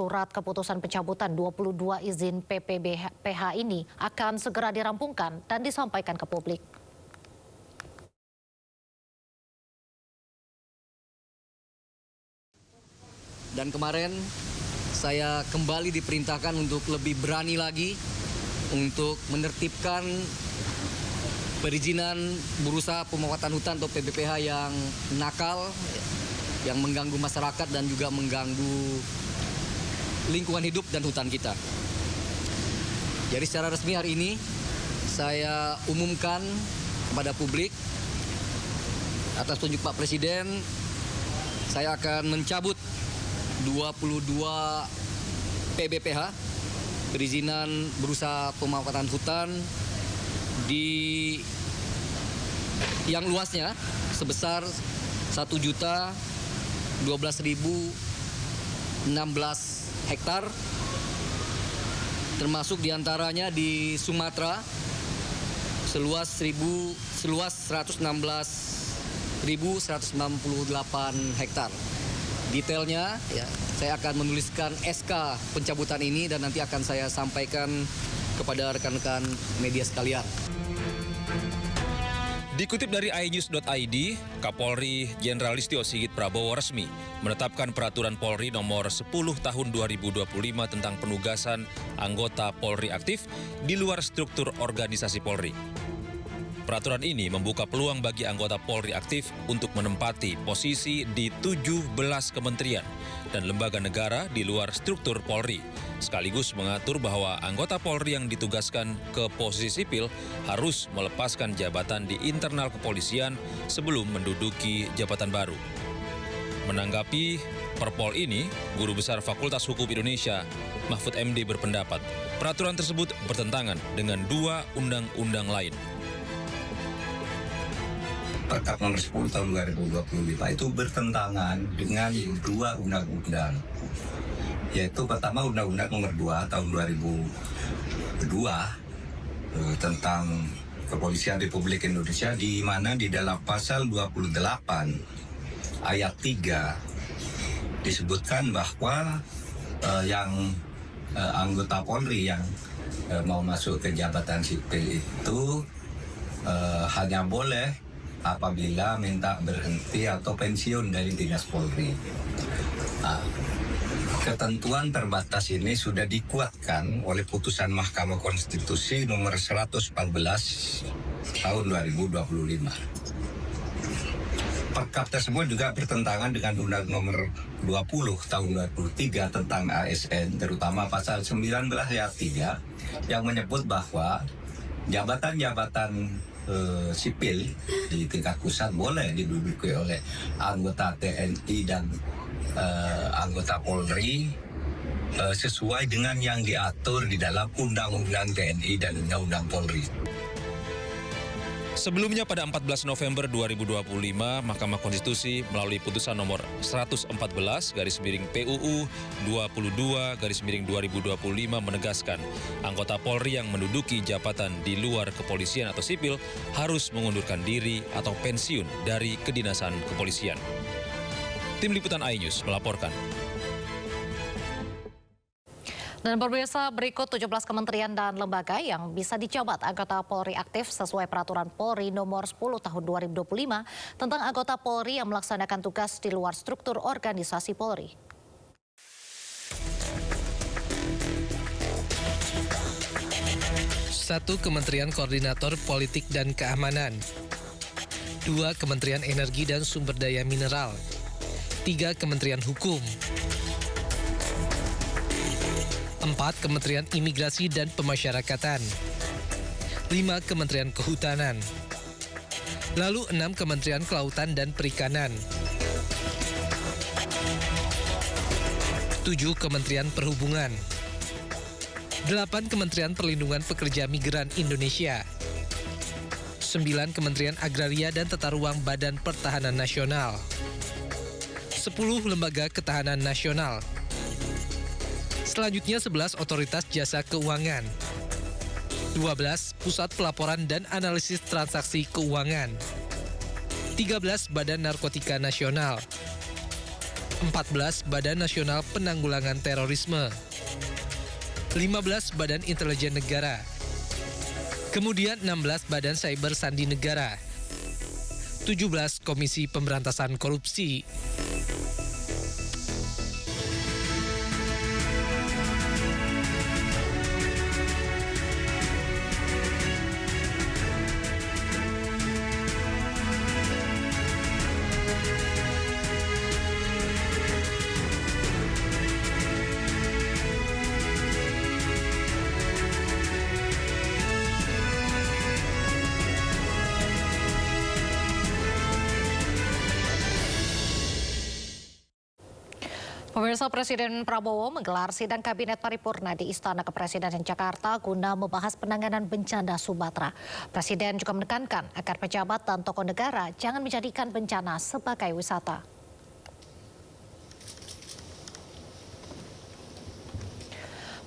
surat keputusan pencabutan 22 izin PPBPH ini akan segera dirampungkan dan disampaikan ke publik. Dan kemarin saya kembali diperintahkan untuk lebih berani lagi untuk menertibkan perizinan berusaha pemanfaatan hutan atau PBPH yang nakal, yang mengganggu masyarakat dan juga mengganggu lingkungan hidup dan hutan kita. Jadi secara resmi hari ini saya umumkan kepada publik atas tunjuk Pak Presiden, saya akan mencabut 22 PBPH, perizinan berusaha pemanfaatan hutan di yang luasnya sebesar 1.012.016 hektar, termasuk diantaranya di Sumatera seluas 116.198 hektar. Detailnya ya, saya akan menuliskan SK pencabutan ini dan nanti akan saya sampaikan kepada rekan-rekan media sekalian. Dikutip dari inews.id, Kapolri Jenderal Listio Sigit Prabowo resmi menetapkan Peraturan Polri Nomor 10 Tahun 2025 tentang penugasan anggota Polri aktif di luar struktur organisasi Polri. Peraturan ini membuka peluang bagi anggota Polri aktif untuk menempati posisi di 17 kementerian dan lembaga negara di luar struktur Polri, sekaligus mengatur bahwa anggota Polri yang ditugaskan ke posisi sipil harus melepaskan jabatan di internal kepolisian sebelum menduduki jabatan baru. Menanggapi Perpol ini, Guru Besar Fakultas Hukum Indonesia, Mahfud MD berpendapat peraturan tersebut bertentangan dengan 2 undang-undang lain. Perkap nomor 10 tahun 2025 itu bertentangan dengan 2 undang-undang. Yaitu pertama Undang-Undang nomor 2 tahun 2002 tentang Kepolisian Republik Indonesia, di mana di dalam pasal 28 ayat 3 disebutkan bahwa yang anggota Polri yang mau masuk ke jabatan sipil itu hanya boleh apabila minta berhenti atau pensiun dari dinas Polri. Nah, ketentuan terbatas ini sudah dikuatkan oleh putusan Mahkamah Konstitusi nomor 114 tahun 2025. Perkap tersebut juga bertentangan dengan Undang nomor 20 tahun 2003 tentang ASN, terutama pasal 19 ayat 3 yang menyebut bahwa jabatan-jabatan sipil di tingkat pusat boleh diduduki oleh anggota TNI dan anggota Polri sesuai dengan yang diatur di dalam Undang-Undang TNI dan Undang-Undang Polri. Sebelumnya pada 14 November 2025, Mahkamah Konstitusi melalui putusan nomor 114/PUU 22/2025 menegaskan anggota Polri yang menduduki jabatan di luar kepolisian atau sipil harus mengundurkan diri atau pensiun dari kedinasan kepolisian. Tim Liputan iNews melaporkan. Dan pemirsa, berikut 17 kementerian dan lembaga yang bisa dijabat anggota Polri aktif sesuai Peraturan Polri Nomor 10 Tahun 2025 tentang anggota Polri yang melaksanakan tugas di luar struktur organisasi Polri. Satu, Kementerian Koordinator Politik dan Keamanan. 2, Kementerian Energi dan Sumber Daya Mineral. 3, Kementerian Hukum. 4, Kementerian Imigrasi dan Pemasyarakatan. 5, Kementerian Kehutanan. Lalu 6, Kementerian Kelautan dan Perikanan. 7, Kementerian Perhubungan. 8, Kementerian Perlindungan Pekerja Migran Indonesia. 9, Kementerian Agraria dan Tata Ruang Badan Pertahanan Nasional. 10, Lembaga Ketahanan Nasional. Selanjutnya 11, Otoritas Jasa Keuangan. 12, Pusat Pelaporan dan Analisis Transaksi Keuangan. 13, Badan Narkotika Nasional. 14 Badan Nasional Penanggulangan Terorisme, 15 Badan Intelijen Negara, kemudian 16 Badan Cyber Sandi Negara, 17 Komisi Pemberantasan Korupsi. Pemirsa, Presiden Prabowo menggelar sidang kabinet paripurna di Istana Kepresidenan Jakarta guna membahas penanganan bencana Sumatera. Presiden juga menekankan agar pejabat dan tokoh negara jangan menjadikan bencana sebagai wisata.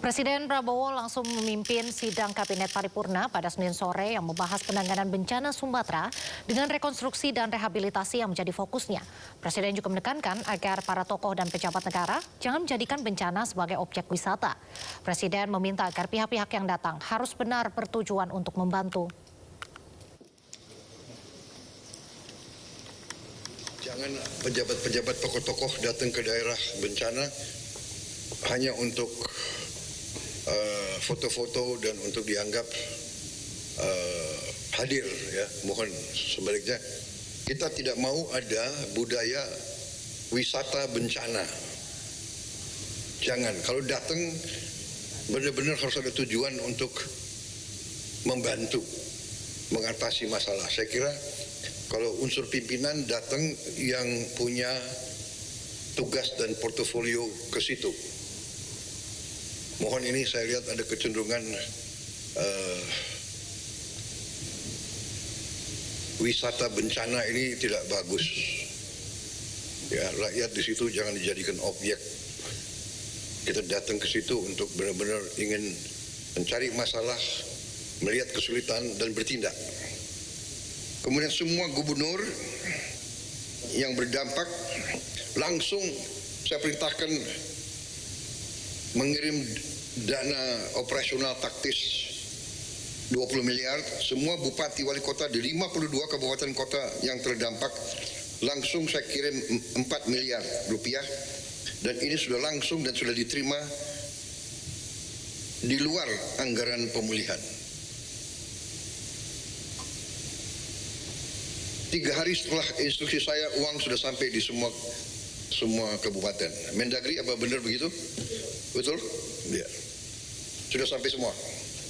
Presiden Prabowo langsung memimpin sidang kabinet paripurna pada Senin sore yang membahas penanganan bencana Sumatera dengan rekonstruksi dan rehabilitasi yang menjadi fokusnya. Presiden juga menekankan agar para tokoh dan pejabat negara jangan menjadikan bencana sebagai objek wisata. Presiden meminta agar pihak-pihak yang datang harus benar bertujuan untuk membantu. Jangan pejabat-pejabat tokoh-tokoh datang ke daerah bencana hanya untuk foto-foto dan untuk dianggap hadir, ya. Mohon sebaliknya kita tidak mau ada budaya wisata bencana. Jangan, kalau datang benar-benar harus ada tujuan untuk membantu mengatasi masalah. Saya kira kalau unsur pimpinan datang yang punya tugas dan portofolio ke situ. Mohon ini saya lihat ada kecenderungan wisata bencana ini tidak bagus. Ya, rakyat di situ jangan dijadikan objek. Kita datang ke situ untuk benar-benar ingin mencari masalah, melihat kesulitan dan bertindak. Kemudian semua gubernur yang berdampak langsung saya perintahkan mengirim dana operasional taktis 20 miliar. Semua bupati wali kota di 52 kabupaten kota yang terdampak langsung saya kirim 4 miliar rupiah. Dan ini sudah langsung dan sudah diterima di luar anggaran pemulihan. 3 hari setelah instruksi saya, uang sudah sampai di semua kabupaten. Mendagri, apa benar begitu? Betul? Ya. Sudah sampai semua.